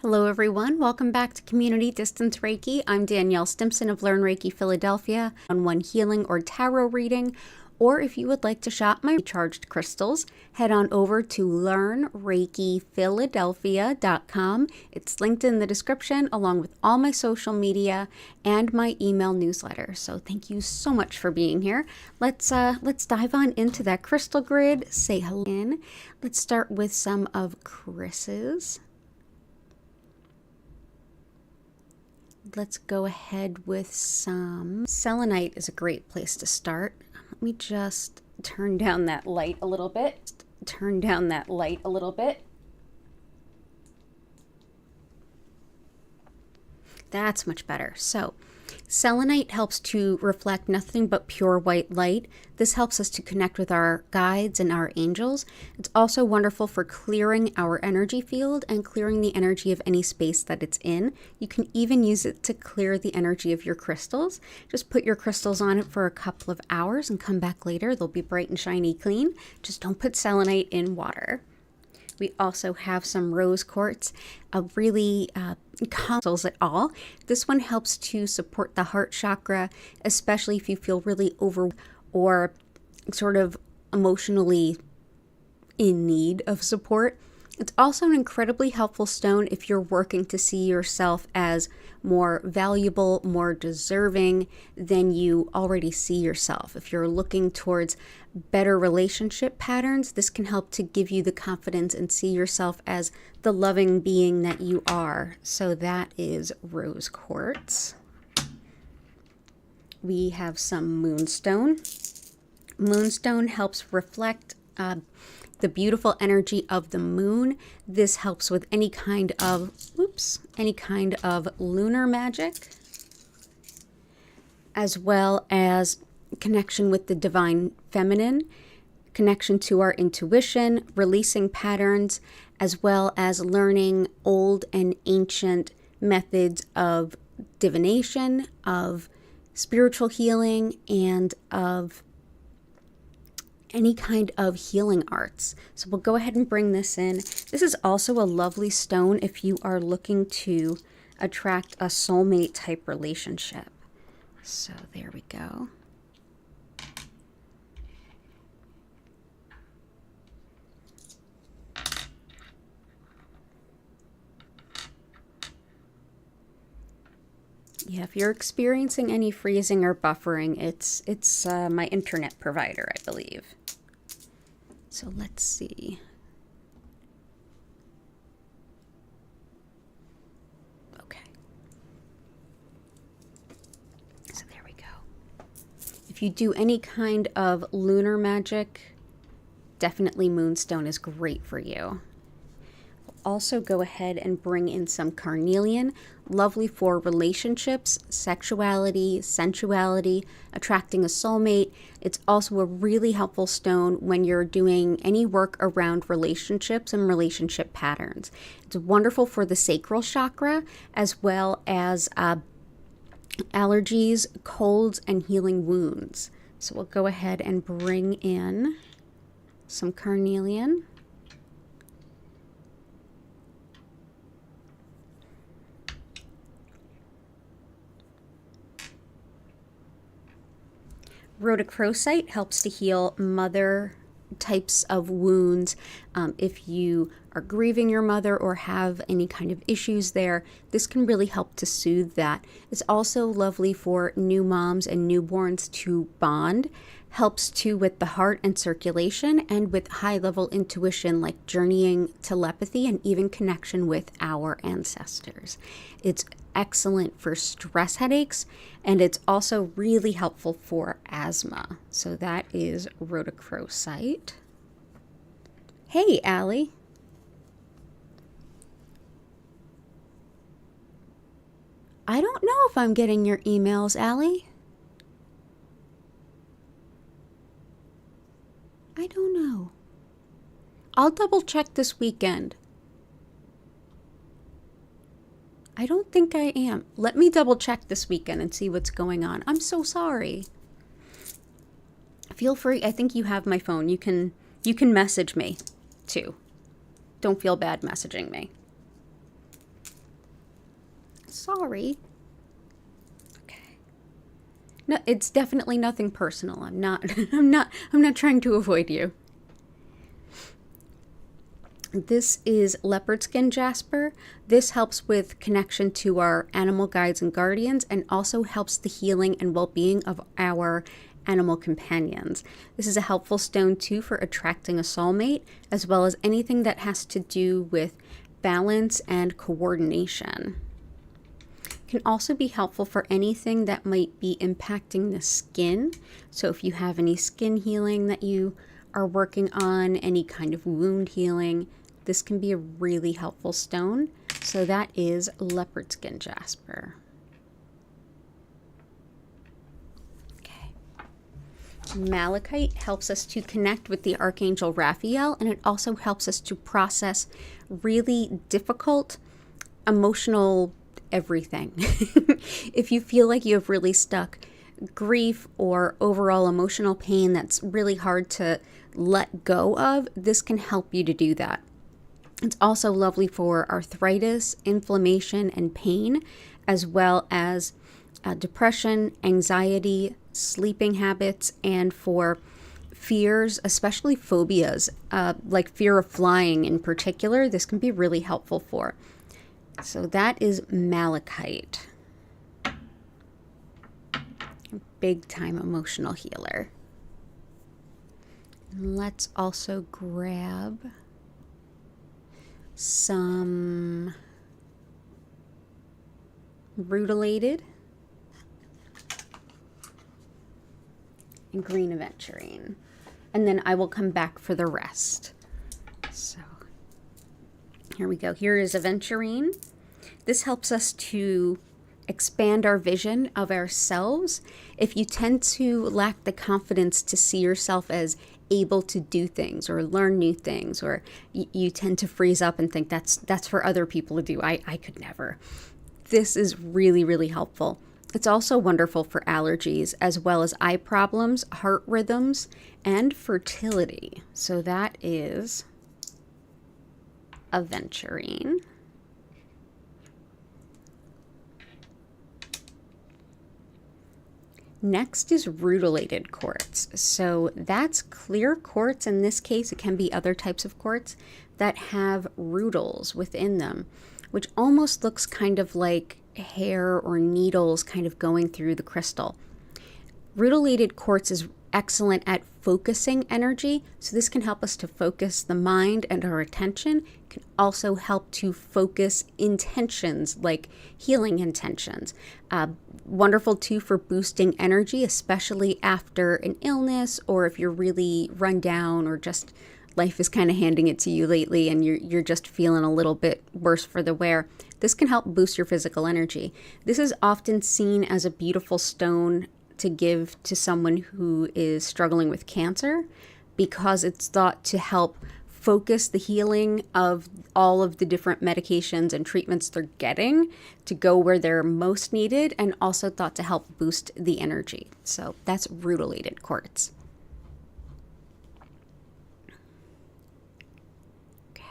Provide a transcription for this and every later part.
Hello everyone, welcome back to Community Distance Reiki. I'm Danielle Stimpson of Learn Reiki Philadelphia, on healing or tarot reading, or if you would like to shop my charged crystals, head on over to learnreikiphiladelphia.com. It's linked in the description along with all my social media and my email newsletter. So thank you so much for being here. Let's dive on into that crystal grid. Say hello. Let's start with some of Chris's. Let's go ahead with some selenite is a great place to start. Let me just turn down that light a little bit. That's much better. So selenite helps to reflect nothing but pure white light. This helps us to connect with our guides and our angels. It's also wonderful for clearing our energy field and clearing the energy of any space that it's in. You can even use it to clear the energy of your crystals. Just put your crystals on it for a couple of hours and come back later. They'll be bright and shiny clean. Just don't put selenite in water. We also have some rose quartz, really crystals at all. This one helps to support the heart chakra, especially if you feel really overwhelmed or sort of emotionally in need of support. It's also an incredibly helpful stone if you're working to see yourself as more valuable, more deserving than you already see yourself. If you're looking towards better relationship patterns, this can help to give you the confidence and see yourself as the loving being that you are. So that is rose quartz. We have some moonstone. Moonstone helps reflect the beautiful energy of the moon. This helps with any kind of lunar magic, as well as connection with the divine feminine, connection to our intuition, releasing patterns, as well as learning old and ancient methods of divination, of spiritual healing, and of any kind of healing arts. So we'll go ahead and bring this in. This is also a lovely stone if you are looking to attract a soulmate type relationship. So there we go. Yeah, if you're experiencing any freezing or buffering, it's my internet provider, I believe. So let's see. Okay. So there we go. If you do any kind of lunar magic, definitely moonstone is great for you. Also go ahead and bring in some carnelian, lovely for relationships, sexuality, sensuality, attracting a soulmate. It's also a really helpful stone when you're doing any work around relationships and relationship patterns. It's wonderful for the sacral chakra, as well as allergies, colds, and healing wounds. So we'll go ahead and bring in some carnelian. Rhodochrosite helps to heal mother types of wounds. If you are grieving your mother or have any kind of issues there, this can really help to soothe that. It's also lovely for new moms and newborns to bond. Helps too with the heart and circulation, and with high-level intuition like journeying, telepathy, and even connection with our ancestors. It's excellent for stress headaches, and it's also really helpful for asthma. So that is rhodochrosite. Hey, Allie. I don't know if I'm getting your emails, Allie. I don't know. I'll double check this weekend. I don't think I am. Let me double check this weekend and see what's going on. I'm so sorry. Feel free. I think you have my phone. You can message me too. Don't feel bad messaging me. Sorry. Okay. No, it's definitely nothing personal. I'm not I'm not trying to avoid you. This is leopard skin jasper. This helps with connection to our animal guides and guardians, and also helps the healing and well-being of our animal companions. This is a helpful stone too for attracting a soulmate, as well as anything that has to do with balance and coordination. It can also be helpful for anything that might be impacting the skin. So if you have any skin healing that you are working on, any kind of wound healing, this can be a really helpful stone. So that is leopard skin jasper. Okay. Malachite helps us to connect with the Archangel Raphael, and it also helps us to process really difficult emotional everything. If you feel like you have really stuck grief or overall emotional pain that's really hard to let go of, this can help you to do that. It's also lovely for arthritis, inflammation, and pain, as well as depression, anxiety, sleeping habits, and for fears, especially phobias, like fear of flying in particular. This can be really helpful for. So that is malachite. Big time emotional healer. Let's also grab some rutilated and green aventurine. And then I will come back for the rest. So here we go. Here is aventurine. This helps us to expand our vision of ourselves. If you tend to lack the confidence to see yourself as able to do things or learn new things, or you tend to freeze up and think that's for other people to do. I could never. This is really, really helpful. It's also wonderful for allergies, as well as eye problems, heart rhythms, and fertility. So that is aventurine. Next is rutilated quartz. So that's clear quartz. In this case, it can be other types of quartz that have rutils within them, which almost looks kind of like hair or needles kind of going through the crystal. Rutilated quartz is excellent at focusing energy, so this can help us to focus the mind and our attention. It can also help to focus intentions, like healing intentions. Wonderful too for boosting energy, especially after an illness, or if you're really run down, or just life is kind of handing it to you lately and you're just feeling a little bit worse for the wear. This can help boost your physical energy. This is often seen as a beautiful stone to give to someone who is struggling with cancer, because it's thought to help focus the healing of all of the different medications and treatments they're getting to go where they're most needed, and also thought to help boost the energy. So that's rutilated quartz. Okay.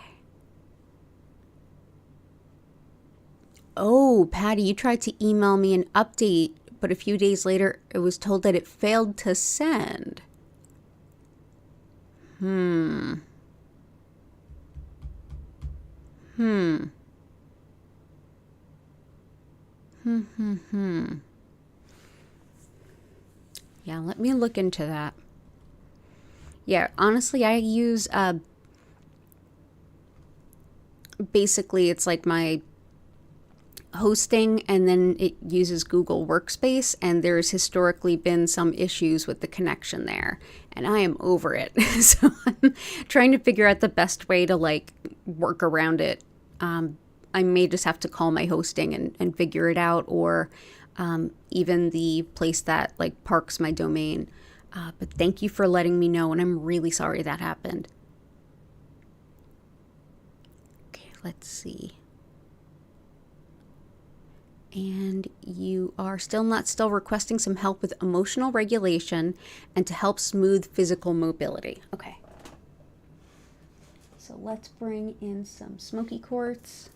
Oh, Patty, you tried to email me an update, but a few days later it was told that it failed to send. Yeah, let me look into that. Yeah, honestly, I use, basically it's like my hosting, and then it uses Google Workspace, and there's historically been some issues with the connection there, and I am over it. So I'm trying to figure out the best way to like work around it. I may just have to call my hosting and figure it out, or even the place that like parks my domain. But thank you for letting me know, and I'm really sorry that happened. Okay, let's see. And you are still requesting some help with emotional regulation and to help smooth physical mobility. Okay. So let's bring in some smoky quartz.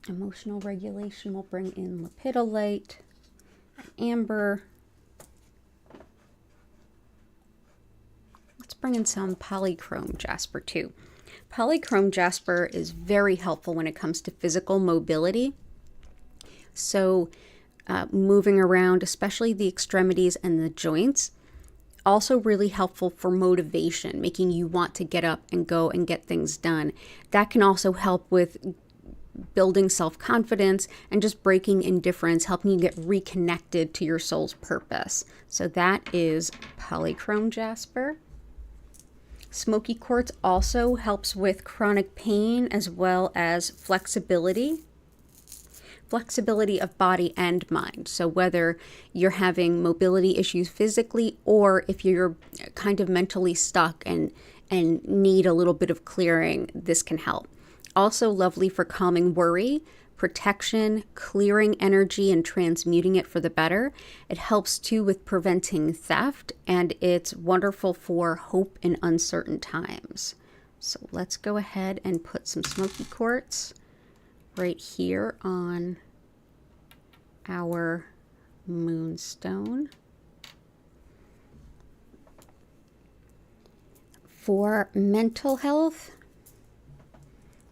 Emotional regulation will bring in lepidolite, amber. Let's bring in some polychrome jasper too. Polychrome jasper is very helpful when it comes to physical mobility. So moving around, especially the extremities and the joints. Also really helpful for motivation, making you want to get up and go and get things done. That can also help with building self-confidence and just breaking indifference, helping you get reconnected to your soul's purpose. So that is polychrome jasper. Smoky quartz also helps with chronic pain as well as flexibility of body and mind. So whether you're having mobility issues physically or if you're kind of mentally stuck and need a little bit of clearing, this can help. Also lovely for calming worry, protection, clearing energy and transmuting it for the better. It helps too with preventing theft, and it's wonderful for hope in uncertain times. So let's go ahead and put some smoky quartz right here on our moonstone. For mental health,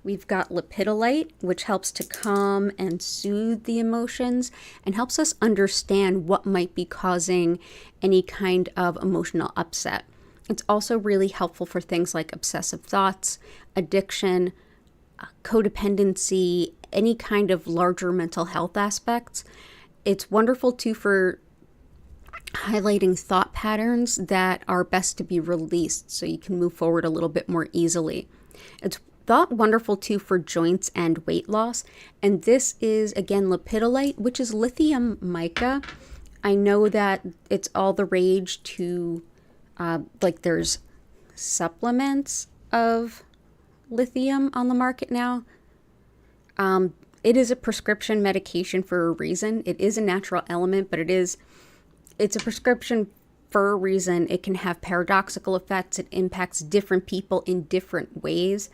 we've got lepidolite, which helps to calm and soothe the emotions and helps us understand what might be causing any kind of emotional upset. It's also really helpful for things like obsessive thoughts, addiction, codependency, any kind of larger mental health aspects. It's wonderful too for highlighting thought patterns that are best to be released so you can move forward a little bit more easily. It's wonderful too for joints and weight loss. And this is again lepidolite, which is lithium mica. I know that it's all the rage to there's supplements of lithium on the market now. It is a prescription medication for a reason. It is a natural element, but it's a prescription for a reason. It can have paradoxical effects. It impacts different people in different ways.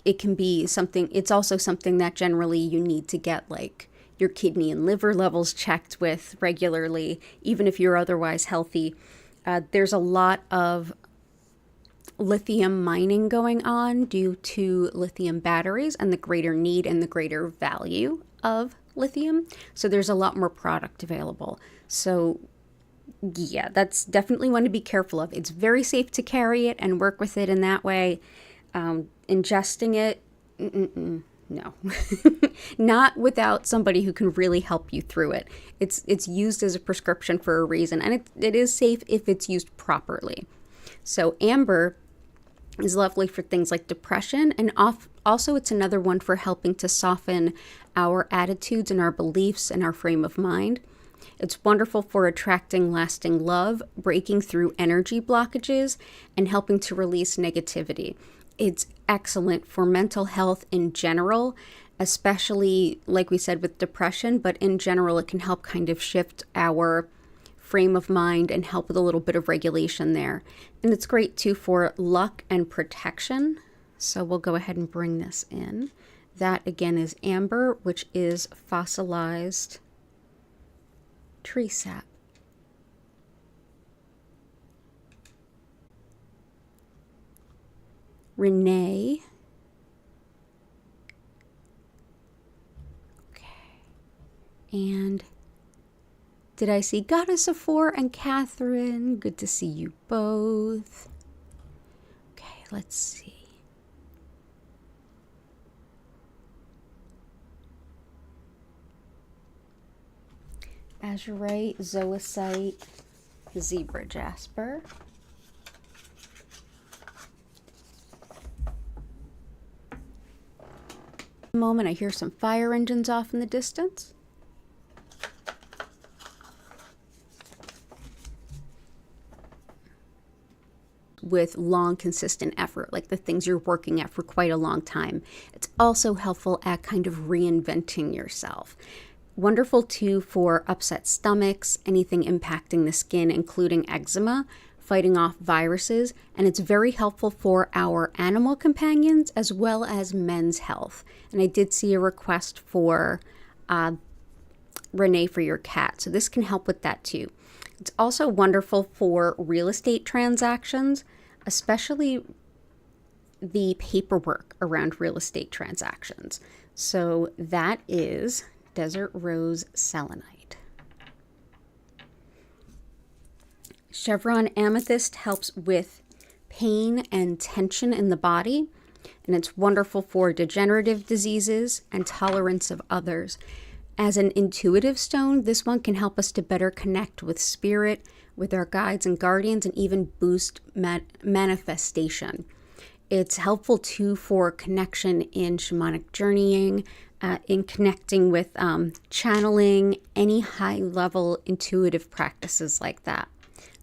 It can be something, it's also something that generally you need to get like your kidney and liver levels checked with regularly, even if you're otherwise healthy. There's a lot of lithium mining going on due to lithium batteries and the greater need and the greater value of lithium. So there's a lot more product available. So yeah, that's definitely one to be careful of. It's very safe to carry it and work with it in that way. Ingesting it, no, not without somebody who can really help you through it. It's used as a prescription for a reason, and it is safe if it's used properly. So amber is lovely for things like depression, and also it's another one for helping to soften our attitudes and our beliefs and our frame of mind. It's wonderful for attracting lasting love, breaking through energy blockages, and helping to release negativity. It's excellent for mental health in general, especially like we said with depression, but in general it can help kind of shift our frame of mind and help with a little bit of regulation there. And it's great too for luck and protection. So we'll go ahead and bring this in. That again is amber, which is fossilized tree sap. Renee. Okay. And did I see Goddess of Four and Catherine? Good to see you both. Okay, let's see. Azurite, zoisite, zebra jasper. A moment, I hear some fire engines off in the distance. With long, consistent effort, like the things you're working at for quite a long time. It's also helpful at kind of reinventing yourself. Wonderful too for upset stomachs, anything impacting the skin, including eczema. fighting off viruses, and it's very helpful for our animal companions as well as men's health. And I did see a request for Renee for your cat, so this can help with that too. It's also wonderful for real estate transactions, especially the paperwork around real estate transactions. So that is Desert Rose Selenite. Chevron Amethyst helps with pain and tension in the body, and it's wonderful for degenerative diseases and tolerance of others. As an intuitive stone, this one can help us to better connect with spirit, with our guides and guardians, and even boost manifestation. It's helpful too for connection in shamanic journeying, in connecting with channeling, any high-level intuitive practices like that.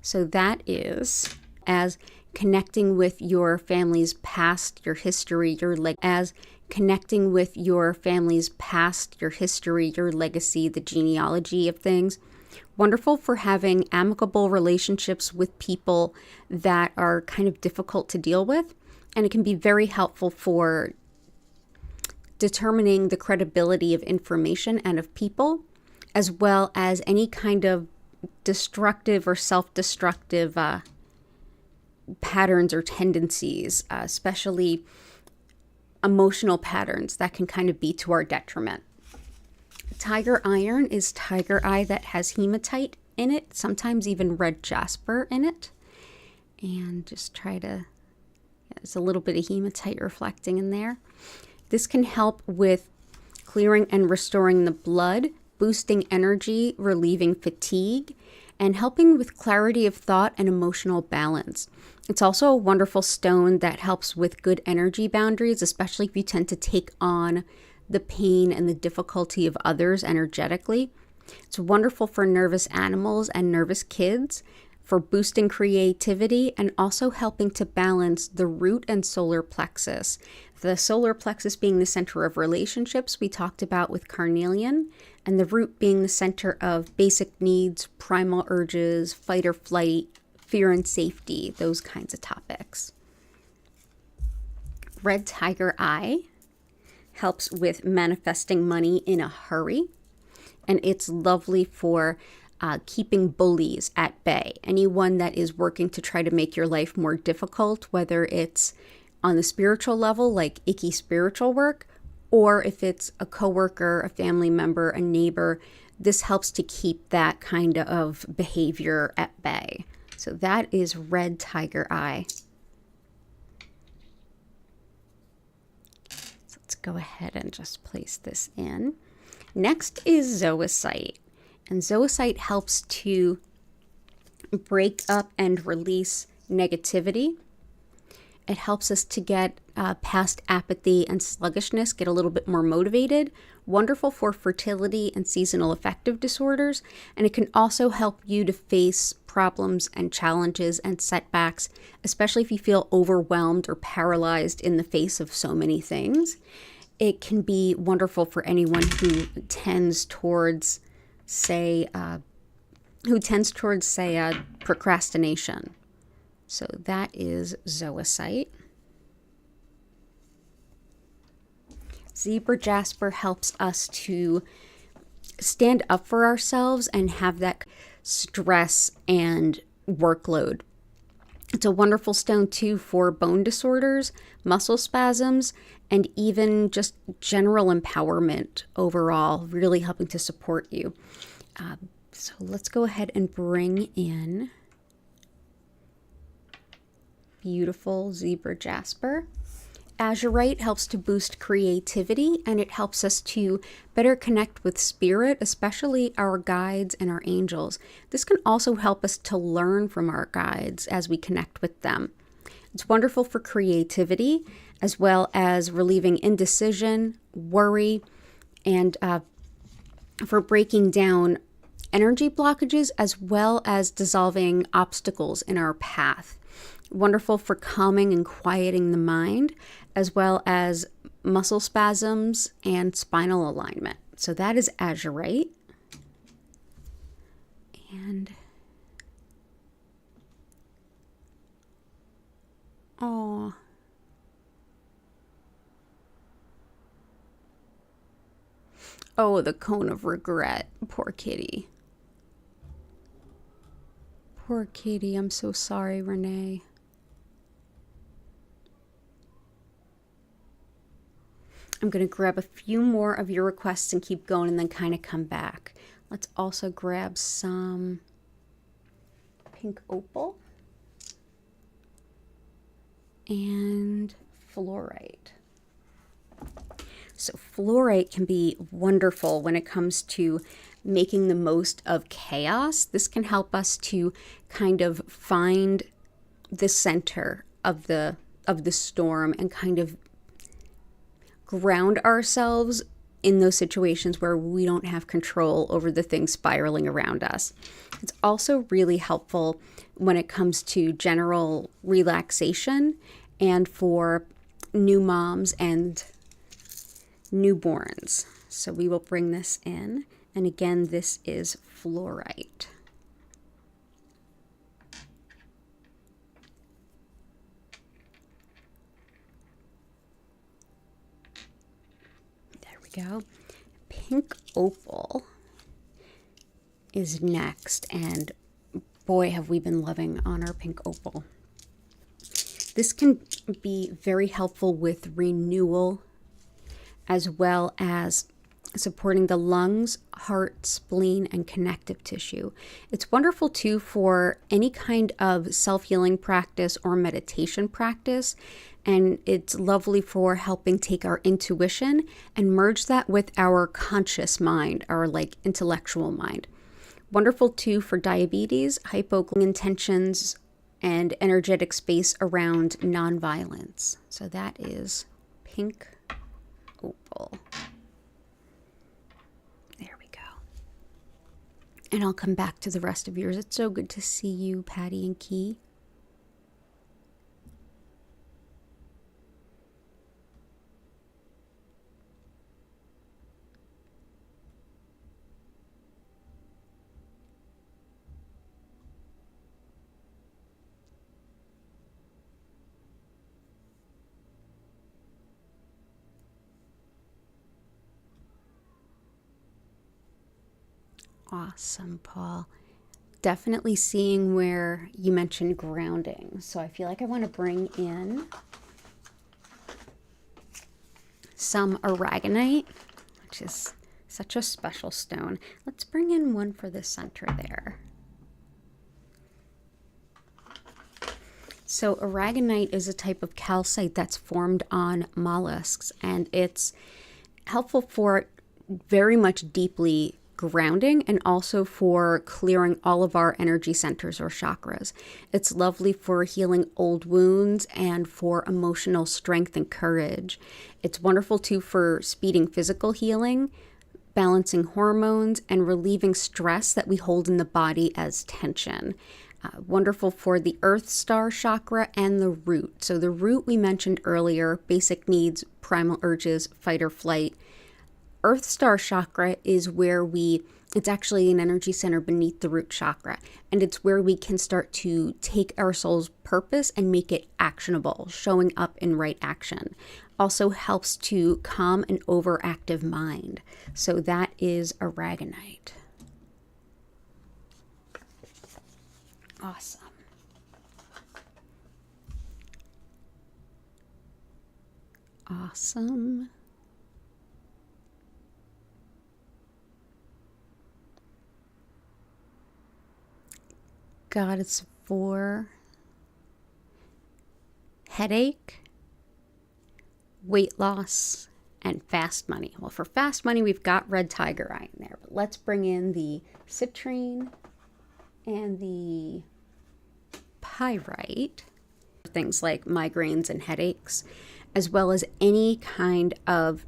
So that is as connecting with your family's past, your history, as connecting with your family's past, your history, your legacy, the genealogy of things. Wonderful for having amicable relationships with people that are kind of difficult to deal with. And it can be very helpful for determining the credibility of information and of people, as well as any kind of destructive or self-destructive patterns or tendencies, especially emotional patterns that can kind of be to our detriment. Tiger iron is tiger eye that has hematite in it, sometimes even red jasper in it. And just try to, there's a little bit of hematite reflecting in there. This can help with clearing and restoring the blood, boosting energy, relieving fatigue, and helping with clarity of thought and emotional balance. It's also a wonderful stone that helps with good energy boundaries, especially if you tend to take on the pain and the difficulty of others energetically. It's wonderful for nervous animals and nervous kids, for boosting creativity, and also helping to balance the root and solar plexus. The solar plexus being the center of relationships we talked about with carnelian, and the root being the center of basic needs, primal urges, fight or flight, fear and safety, those kinds of topics. Red tiger eye helps with manifesting money in a hurry, and it's lovely for keeping bullies at bay. Anyone that is working to try to make your life more difficult, whether it's on the spiritual level, like icky spiritual work, or if it's a coworker, a family member, a neighbor, this helps to keep that kind of behavior at bay. So that is red tiger eye. So let's go ahead and just place this in. Next is zoisite. And zoisite helps to break up and release negativity. It helps us to get past apathy and sluggishness, get a little bit more motivated. Wonderful for fertility and seasonal affective disorders. And it can also help you to face problems and challenges and setbacks, especially if you feel overwhelmed or paralyzed in the face of so many things. It can be wonderful for anyone who tends towards, say, procrastination. So that is zoisite. Zebra jasper helps us to stand up for ourselves and have that stress and workload. It's a wonderful stone too for bone disorders, muscle spasms, and even just general empowerment overall, really helping to support you. So let's go ahead and bring in beautiful zebra jasper. Azurite helps to boost creativity, and it helps us to better connect with spirit, especially our guides and our angels. This can also help us to learn from our guides as we connect with them. It's wonderful for creativity, as well as relieving indecision, worry, and for breaking down energy blockages, as well as dissolving obstacles in our path. Wonderful for calming and quieting the mind, as well as muscle spasms and spinal alignment. So that is azurite. And Oh, the cone of regret. Poor kitty. Poor kitty. I'm so sorry, Renee. I'm going to grab a few more of your requests and keep going and then kind of come back. Let's also grab some pink opal and fluorite. So fluorite can be wonderful when it comes to making the most of chaos. This can help us to kind of find the center of the storm and kind of ground ourselves in those situations where we don't have control over the things spiraling around us. It's also really helpful when it comes to general relaxation and for new moms and newborns. So we will bring this in. And again, this is fluorite. There we go. Pink opal is next. And boy, have we been loving on our pink opal. This can be very helpful with renewal as well as supporting the lungs, heart, spleen, and connective tissue. It's wonderful too for any kind of self-healing practice or meditation practice. And it's lovely for helping take our intuition and merge that with our conscious mind, our like intellectual mind. Wonderful too for diabetes, hypoglycemic intentions, and energetic space around nonviolence. So that is pink opal. There we go. And I'll come back to the rest of yours. It's so good to see you, Patty and Key. Awesome, Paul. Definitely seeing where you mentioned grounding. So I feel like I want to bring in some aragonite, which is such a special stone. Let's bring in one for the center there. So aragonite is a type of calcite that's formed on mollusks, and it's helpful for very much deeply grounding and also for clearing all of our energy centers or chakras. It's lovely for healing old wounds and for emotional strength and courage. It's wonderful too for speeding physical healing, balancing hormones, and relieving stress that we hold in the body as tension. Wonderful for the Earth Star chakra and the root. So the root we mentioned earlier, basic needs, primal urges, fight or flight. Earth Star chakra is where it's actually an energy center beneath the root chakra. And it's where we can start to take our soul's purpose and make it actionable, showing up in right action. Also helps to calm an overactive mind. So that is aragonite. Awesome. Awesome. Goddess for headache, weight loss, and fast money. Well, for fast money, we've got red tiger eye in there, but let's bring in the citrine and the pyrite, things like migraines and headaches, as well as any kind of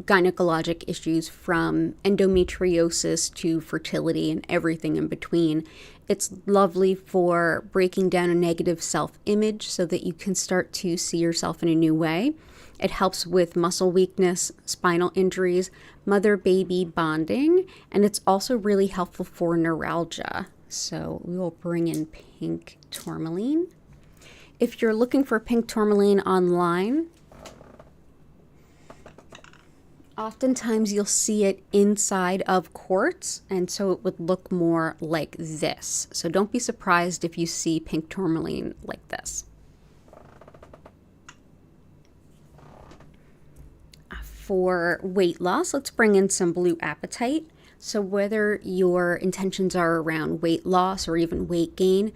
gynecologic issues from endometriosis to fertility and everything in between. It's lovely for breaking down a negative self-image so that you can start to see yourself in a new way. It helps with muscle weakness, spinal injuries, mother-baby bonding, and it's also really helpful for neuralgia. So we will bring in pink tourmaline. If you're looking for pink tourmaline online, Oftentimes you'll see it inside of quartz, and so it would look more like this. So don't be surprised if you see pink tourmaline like this. For weight loss, let's bring in some blue apatite. So whether your intentions are around weight loss or even weight gain,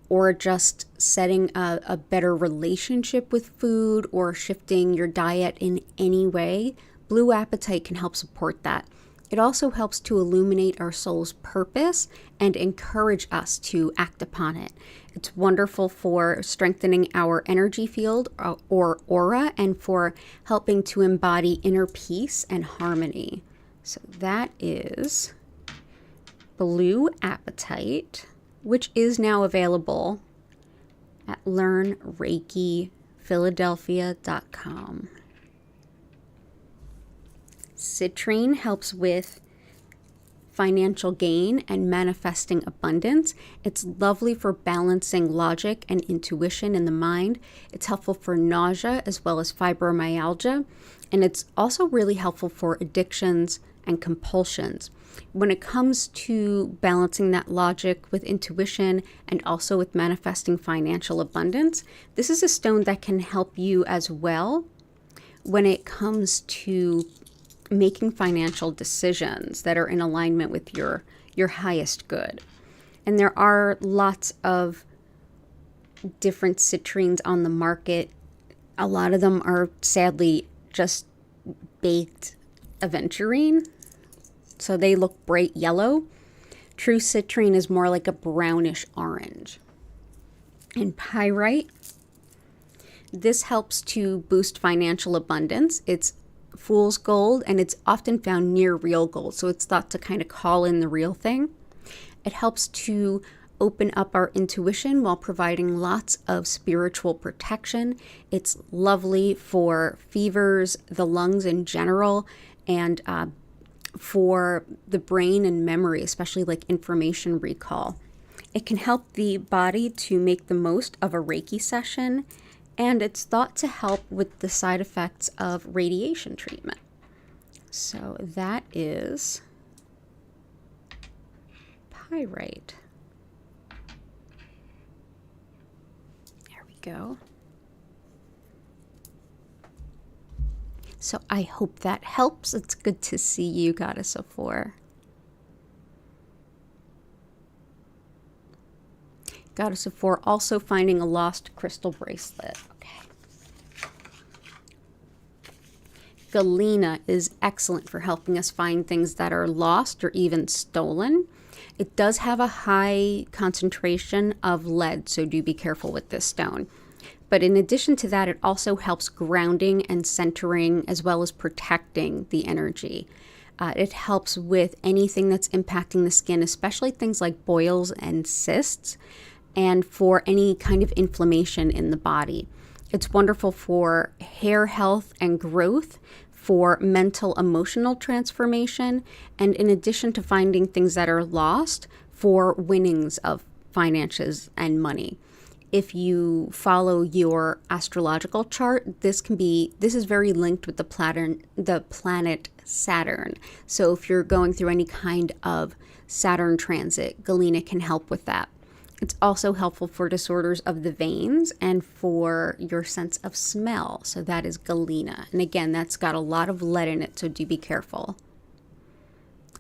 or just setting a better relationship with food or shifting your diet in any way, blue apatite can help support that. It also helps to illuminate our soul's purpose and encourage us to act upon it. It's wonderful for strengthening our energy field or aura, and for helping to embody inner peace and harmony. So that is blue apatite, which is now available at learnreikiphiladelphia.com. Citrine helps with financial gain and manifesting abundance. It's lovely for balancing logic and intuition in the mind. It's helpful for nausea as well as fibromyalgia. And it's also really helpful for addictions and compulsions. When it comes to balancing that logic with intuition and also with manifesting financial abundance, this is a stone that can help you as well when it comes to making financial decisions that are in alignment with your highest good. And there are lots of different citrines on the market. A lot of them are sadly just baked aventurine, so they look bright yellow. True citrine is more like a brownish orange. And pyrite, this helps to boost financial abundance. It's fool's gold, and it's often found near real gold, so it's thought to kind of call in the real thing. It helps to open up our intuition while providing lots of spiritual protection. It's lovely for fevers, the lungs in general, and for the brain and memory, especially like information recall. It can help the body to make the most of a Reiki session, and it's thought to help with the side effects of radiation treatment. So that is pyrite. There we go. So I hope that helps. It's good to see you, Goddess of Four. Goddess of Four also finding a lost crystal bracelet. Okay. Galena is excellent for helping us find things that are lost or even stolen. It does have a high concentration of lead, so do be careful with this stone. But in addition to that, it also helps grounding and centering as well as protecting the energy. It helps with anything that's impacting the skin, especially things like boils and cysts, and for any kind of inflammation in the body. It's wonderful for hair health and growth, for mental emotional transformation, and in addition to finding things that are lost, for winnings of finances and money. If you follow your astrological chart, this is very linked with the planet Saturn. So if you're going through any kind of Saturn transit, Galena can help with that. It's also helpful for disorders of the veins and for your sense of smell. So that is Galena. And again, that's got a lot of lead in it, so do be careful.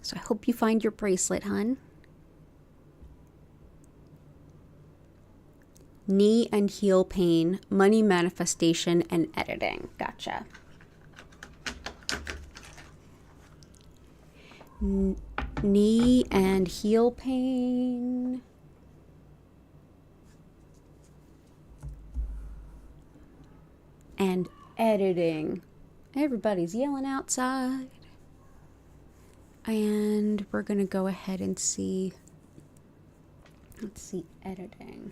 So I hope you find your bracelet, hun. Knee and heel pain, money manifestation, and editing. Gotcha. Knee and heel pain. And editing. Everybody's yelling outside. And we're going to go ahead and see. Let's see, editing.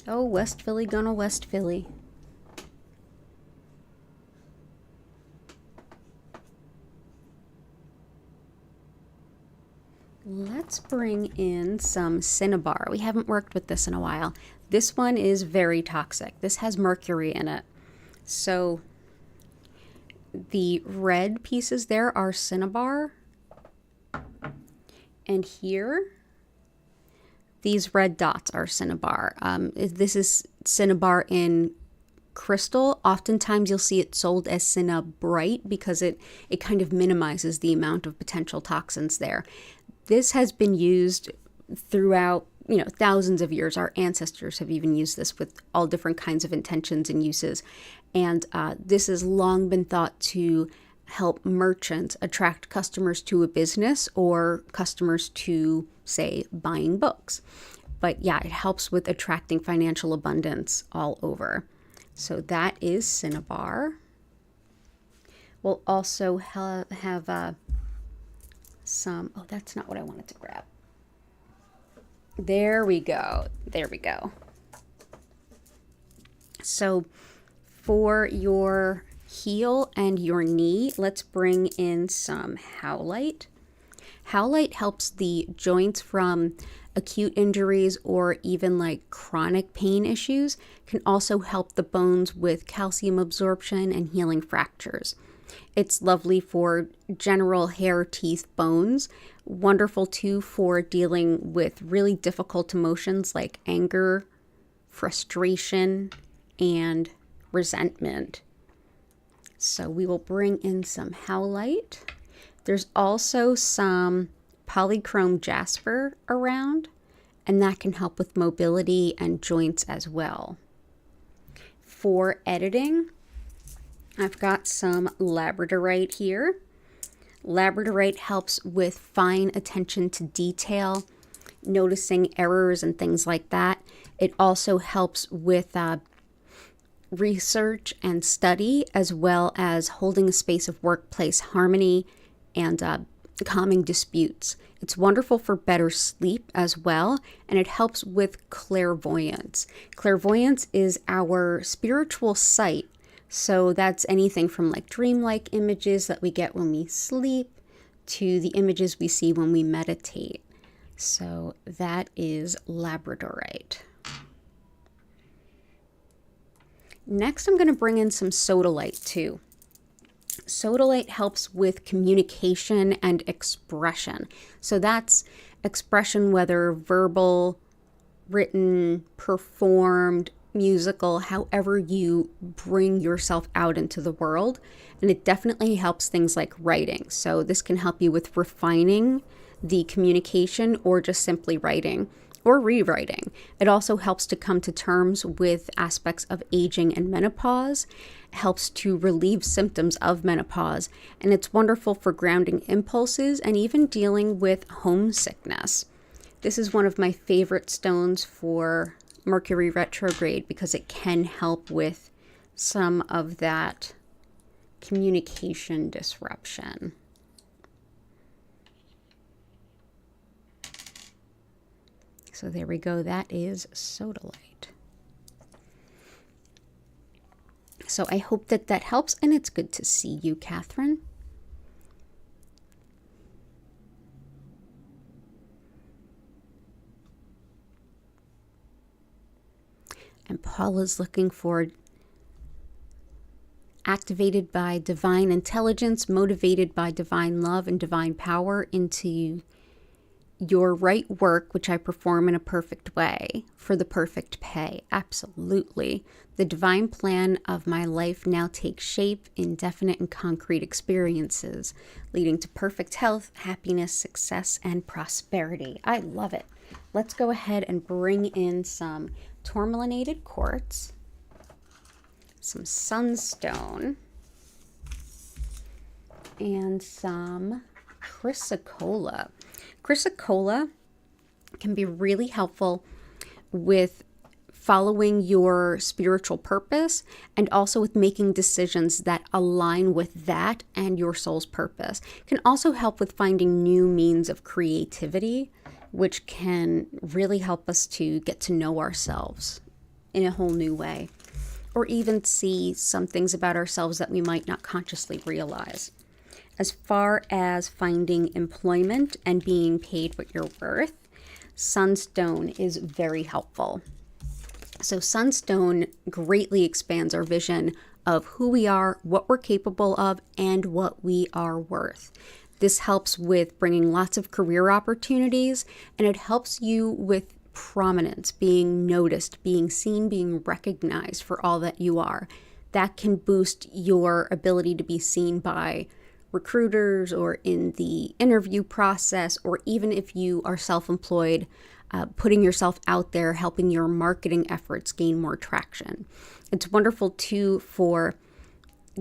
Oh, West Philly gonna West Philly. Let's bring in some cinnabar. We haven't worked with this in a while. This one is very toxic. This has mercury in it. So the red pieces there are cinnabar. And here, these red dots are cinnabar. This is cinnabar in crystal. Oftentimes you'll see it sold as cinnabrite because it kind of minimizes the amount of potential toxins there. This has been used throughout, thousands of years. Our ancestors have even used this with all different kinds of intentions and uses. And this has long been thought to help merchants attract customers to a business or customers to, say, buying books. But yeah, it helps with attracting financial abundance all over. So that is cinnabar. We'll also have some, oh, that's not what I wanted to grab. There we go. There we go. So for your heel and your knee, let's bring in some howlite. Howlite helps the joints from acute injuries or even like chronic pain issues. Can also help the bones with calcium absorption and healing fractures. It's lovely for general hair, teeth, bones. Wonderful too for dealing with really difficult emotions like anger, frustration, and resentment. So we will bring in some howlite. There's also some polychrome jasper around, and that can help with mobility and joints as well. For editing, I've got some labradorite here. Labradorite helps with fine attention to detail, noticing errors and things like that. It also helps with research and study, as well as holding a space of workplace harmony and calming disputes. It's wonderful for better sleep as well, and it helps with clairvoyance. Clairvoyance is our spiritual sight. So that's anything from like dreamlike images that we get when we sleep to the images we see when we meditate. So that is labradorite. Next, I'm going to bring in some sodalite too. Sodalite helps with communication and expression. So that's expression, whether verbal, written, performed, musical, however you bring yourself out into the world. And it definitely helps things like writing. So this can help you with refining the communication or just simply writing or rewriting. It also helps to come to terms with aspects of aging and menopause. It helps to relieve symptoms of menopause. And it's wonderful for grounding impulses and even dealing with homesickness. This is one of my favorite stones for Mercury retrograde because it can help with some of that communication disruption. So there we go. That is sodalite. So I hope that that helps, and it's good to see you, Catherine. And Paul is looking for activated by divine intelligence, motivated by divine love and divine power into your right work, which I perform in a perfect way for the perfect pay. Absolutely. The divine plan of my life now takes shape in definite and concrete experiences, leading to perfect health, happiness, success, and prosperity. I love it. Let's go ahead and bring in some tourmalinated quartz, some sunstone, and some chrysocolla. Chrysocolla can be really helpful with following your spiritual purpose and also with making decisions that align with that and your soul's purpose. It can also help with finding new means of creativity, which can really help us to get to know ourselves in a whole new way, or even see some things about ourselves that we might not consciously realize. As far as finding employment and being paid what you're worth, Sunstone is very helpful. So Sunstone greatly expands our vision of who we are, what we're capable of, and what we are worth. This helps with bringing lots of career opportunities, and it helps you with prominence, being noticed, being seen, being recognized for all that you are. That can boost your ability to be seen by recruiters or in the interview process, or even if you are self-employed, putting yourself out there, helping your marketing efforts gain more traction. It's wonderful too for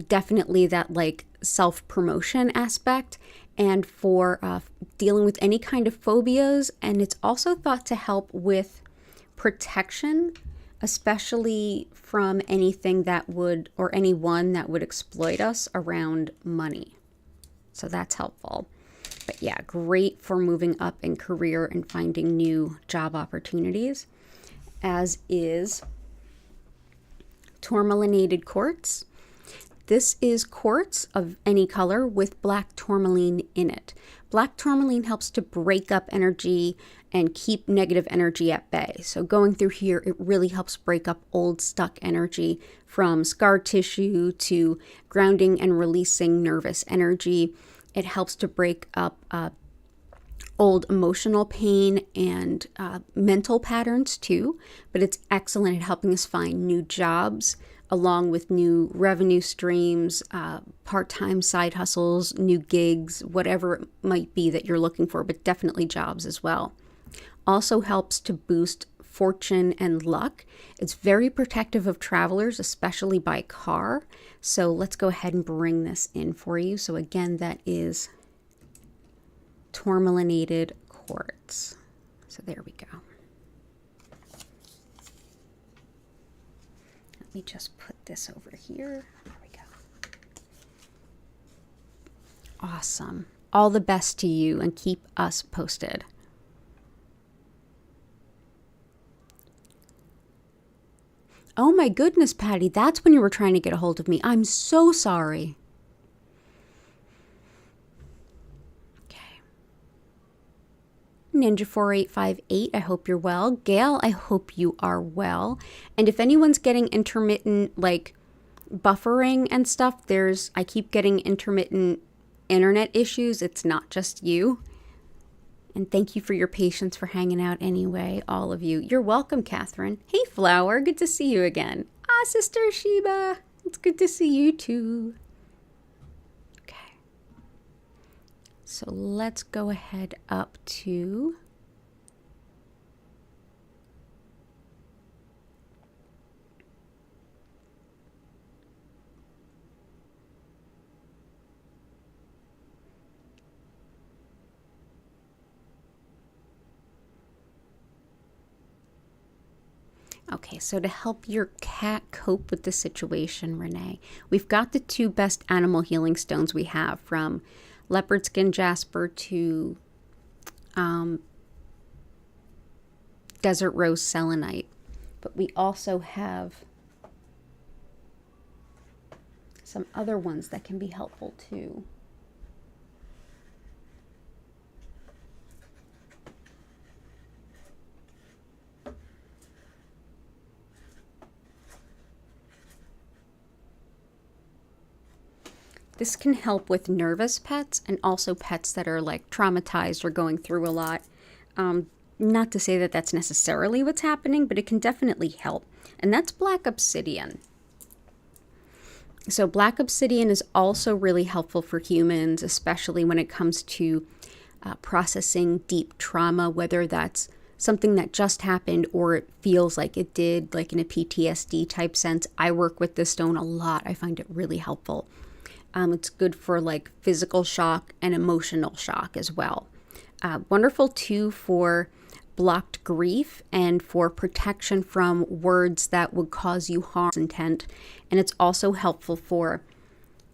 definitely that like self-promotion aspect and for dealing with any kind of phobias. And it's also thought to help with protection, especially from anything that would, or anyone that would exploit us around money. So that's helpful. But yeah, great for moving up in career and finding new job opportunities, as is tourmalinated quartz. This is quartz of any color with black tourmaline in it. Black tourmaline helps to break up energy and keep negative energy at bay. So going through here, it really helps break up old stuck energy, from scar tissue to grounding and releasing nervous energy. It helps to break up old emotional pain and mental patterns too, but it's excellent at helping us find new jobs along with new revenue streams, part-time side hustles, new gigs, whatever it might be that you're looking for, but definitely jobs as well. Also helps to boost fortune and luck. It's very protective of travelers, especially by car. So let's go ahead and bring this in for you. So again, that is tourmalinated quartz. So there we go. Let me just put this over here. There we go. Awesome. All the best to you, and keep us posted. Oh my goodness, Patty, that's when you were trying to get a hold of me. I'm so sorry. Okay. Ninja4858, I hope you're well. Gail, I hope you are well. And if anyone's getting intermittent, like buffering and stuff, I keep getting intermittent internet issues. It's not just you. And thank you for your patience for hanging out anyway, all of you. You're welcome, Catherine. Hey, Flower, good to see you again. Ah, Sister Sheba, it's good to see you too. Okay. So let's go ahead up to Okay, so to help your cat cope with the situation, Renee, we've got the two best animal healing stones we have, from leopard skin jasper to desert rose selenite. But we also have some other ones that can be helpful too. This can help with nervous pets and also pets that are like traumatized or going through a lot. Not to say that that's necessarily what's happening, but it can definitely help. And that's black obsidian. So black obsidian is also really helpful for humans, especially when it comes to processing deep trauma, whether that's something that just happened or it feels like it did, like in a PTSD type sense. I work with this stone a lot. I find it really helpful. It's good for like physical shock and emotional shock as well. Wonderful too for blocked grief and for protection from words that would cause you harm intent. And it's also helpful for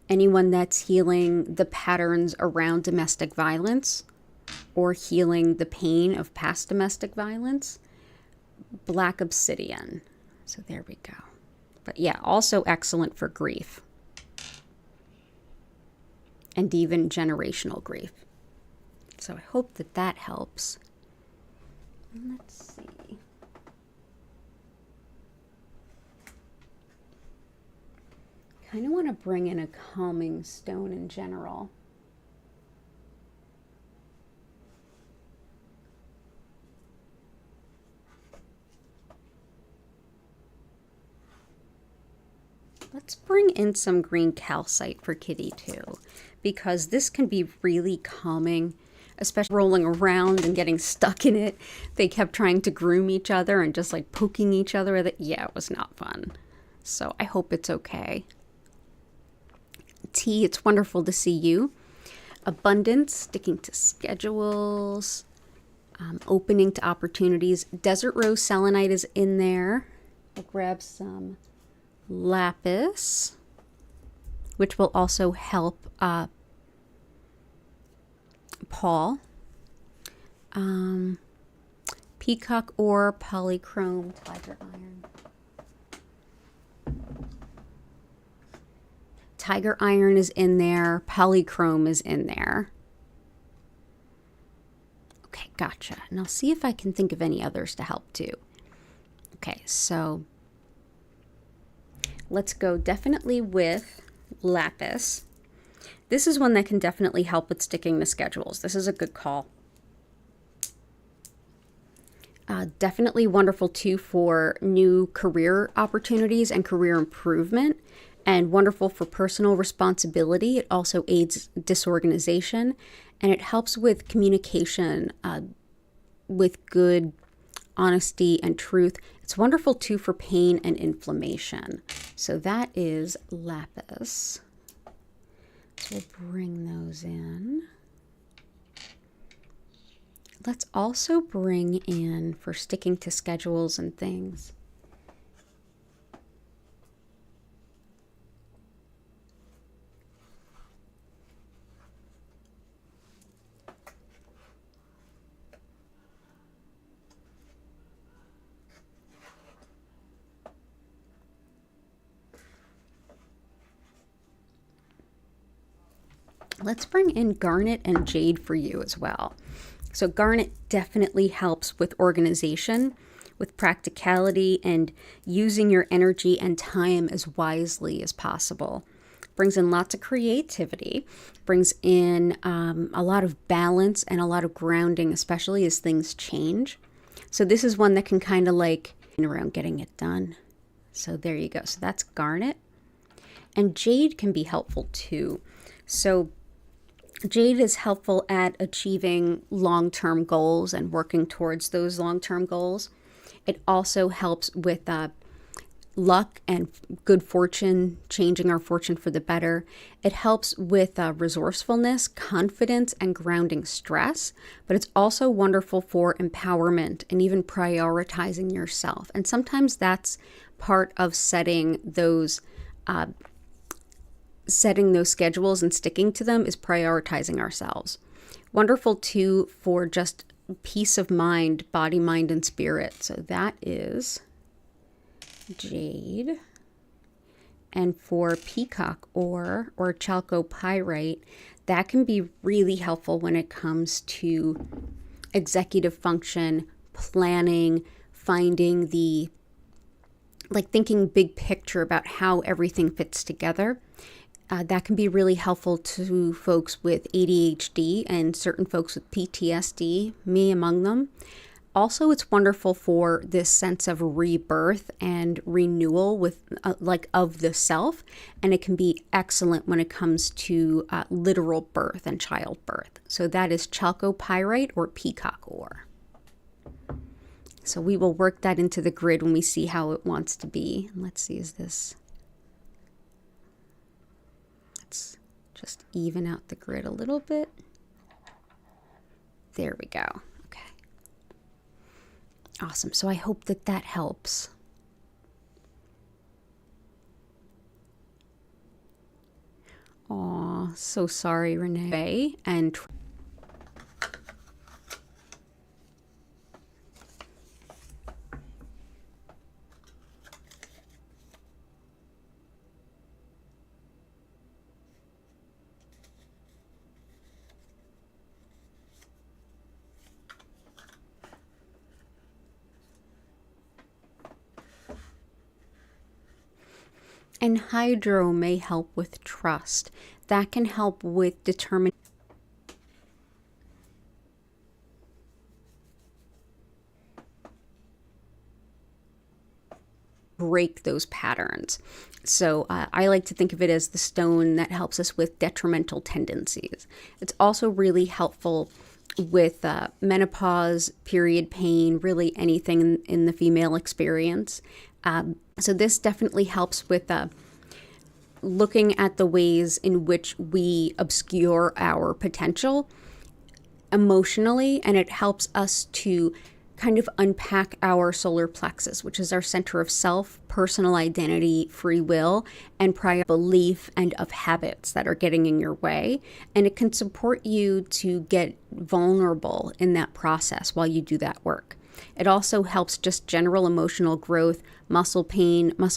anyone that's healing the patterns around domestic violence or healing the pain of past domestic violence. Black obsidian. So there we go. But yeah, also excellent for grief. and even generational grief. So I hope that that helps. Let's see. Kind of want to bring in a calming stone in general. Let's bring in some green calcite for Kitty too, because this can be really calming, especially rolling around and getting stuck in it. They kept trying to groom each other and just like poking each other with it. Yeah, it was not fun. So I hope it's okay. T, it's wonderful to see you. Abundance, sticking to schedules, opening to opportunities. Desert rose selenite is in there. I'll grab some lapis, which will also help Paul. Peacock ore, polychrome, tiger iron. Tiger iron is in there. Polychrome is in there. Okay, gotcha. And I'll see if I can think of any others to help too. Okay, so let's go definitely with lapis. This is one that can definitely help with sticking to schedules. This is a good call. Definitely wonderful too for new career opportunities and career improvement, and wonderful for personal responsibility. It also aids disorganization, and it helps with communication with good honesty and truth. It's wonderful too for pain and inflammation. So that is lapis. So we'll bring those in. Let's also bring in, for sticking to schedules and things, let's bring in garnet and jade for you as well. So garnet definitely helps with organization, with practicality, and using your energy and time as wisely as possible. Brings in lots of creativity, brings in a lot of balance and a lot of grounding, especially as things change. So this is one that can kind of like around getting it done. So there you go. So that's garnet. And jade can be helpful too. So jade is helpful at achieving long-term goals and working towards those long-term goals. It also helps with luck and good fortune, changing our fortune for the better. It helps with resourcefulness, confidence, and grounding stress. But it's also wonderful for empowerment and even prioritizing yourself. And sometimes that's part of setting those schedules and sticking to them, is prioritizing ourselves. Wonderful too for just peace of mind, body, mind, and spirit. So that is jade. And for peacock ore or chalcopyrite, that can be really helpful when it comes to executive function, planning, finding the, like thinking big picture about how everything fits together. That can be really helpful to folks with ADHD and certain folks with PTSD, me among them. Also, it's wonderful for this sense of rebirth and renewal with of the self, and it can be excellent when it comes to literal birth and childbirth. So that is chalcopyrite or peacock ore. So we will work that into the grid when we see how it wants to be. Let's see, is this... Let's just even out the grid a little bit. There we go. Okay. Awesome. So I hope that that helps. Aw, so sorry, Renee. And And hydro may help with trust. That can help with determining break those patterns. So I like to think of it as the stone that helps us with detrimental tendencies. It's also really helpful with menopause, period pain, really anything in the female experience. So this definitely helps with looking at the ways in which we obscure our potential emotionally, and it helps us to kind of unpack our solar plexus, which is our center of self, personal identity, free will, and prior belief and of habits that are getting in your way. And it can support you to get vulnerable in that process while you do that work. It also helps just general emotional growth, muscle pain, muscle